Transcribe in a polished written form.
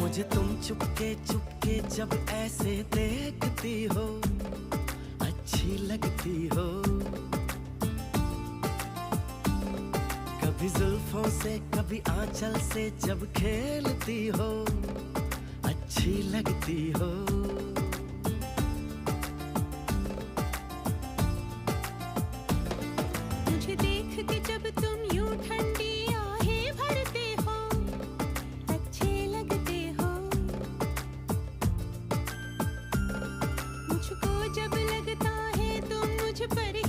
मुझे तुम चुपके चुपके जब ऐसे देखती हो, अच्छी लगती हो। कभी जुल्फों से कभी आंचल से जब खेलती हो, अच्छी लगती हो। मुझे देख के जब तुम यूं ठंडी आहें भरते हो, अच्छे लगते हो। मुझको जब लगता है तुम मुझ पर